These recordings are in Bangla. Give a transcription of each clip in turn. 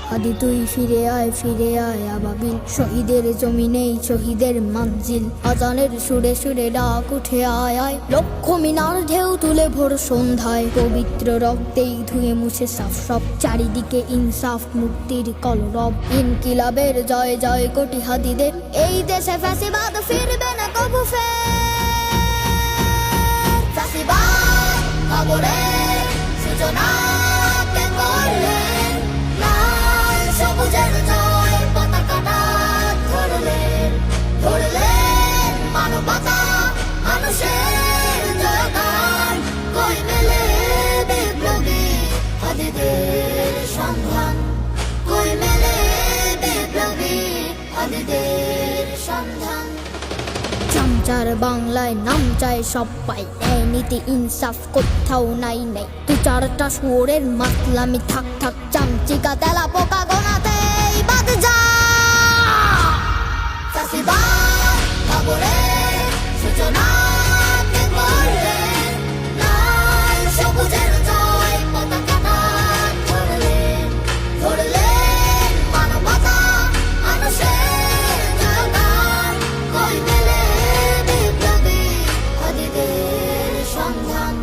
হাদি তুই ফিরে আয় আবাবিল। শহীদের জমিনেই শহীদের মঞ্জিল, আজানের সুরে সুরে ডাক উঠে আয় আয়। লক্ষ মিনার ঢেউ তুলে ভোর সন্ধ্যায়, পবিত্র রক্তেই ধুয়ে মুছে সাফ সব। চারিদিকে ইনসাফ মুক্তির কলরব, ইনকিলাবের জয় জয় কোটি হাদিদের। এই দেশে ফ্যাসিবাদ ফিরবে না কবু ফের। ফ্যাসিবাদ কবরের সূচনা কে করলেন, লাল সবুজের জয় পতাকাটা ধরলেন। ধরলেন মানবতা মানুষের জয়গান, কই মেলে বিপ্লবী হাদিদের সন্ধান। কই মেলে বিপ্লবী হাদিদের সন্ধান। চামচার বাংলায় নাম চায় সবাই, ন্যায় নীতি ইনসাফ কোথাও নাই নাই। দু চারটা সুরের মাতলামি থাক থাক, চামচিকা তেলা পোকা গোনাতেই বাদ যা। ফ্যাসিবাদ কবরের সূচনা কে করলেন, লাল সবুজের জয় পতাকাটা ধরলেন। ধরলেন মানবতা মানুষের জয়গান, কই মেলে বিপ্লবী হাদিদের সন্ধান।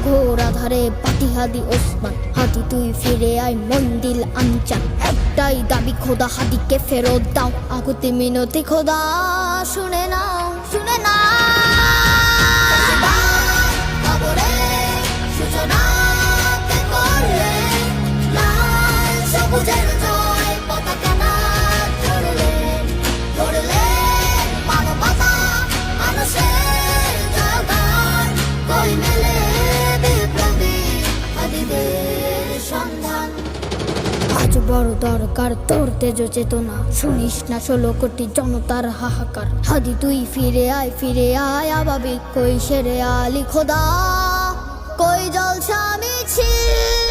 ঘোর আধারে পাটি হাদি ওসমান, হাদি তুই ফিরে আয় মন্দিল আনচান। একটাই দাবি খোদা হাদিকে ফেরত দাও, আকুতি মিনতি খোদা শুনে নাও শুনে নাও। কবরের সূচনা কে করলেন, লাল সবুজের জয় পতাকাটা ধরলেন। ধরলেন মানবতা মানুষের জয়গান, কই মেলে বিপ্লবী হাদিদের সন্ধান। আজ বড় দরকার তোর তেজ চেতনা, শুনিস না 16 কোটি জনতার হাহাকার। হাদি তুই ফিরে আয় আবাবিক, কই শেরে আলী খোদা, কই জলসা মিছিল।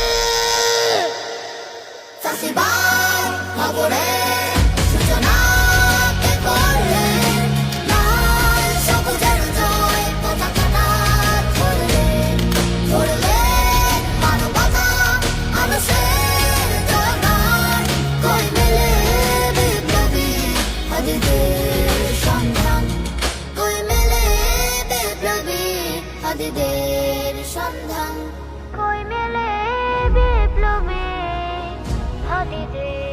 ফ্যাসিবাদ কবরের সূচনা কে করলেন, লাল সবুজের জয় পতাকাটা ধরলেন। ধরলেন মানবতা মানুষের জয়গান, কই মেলে বিপ্লবী হাদিদের সন্ধান। কই মেলে বিপ্লবী হাদিদের সন্ধান। কই মেলে বিপ্লবী হাদিদের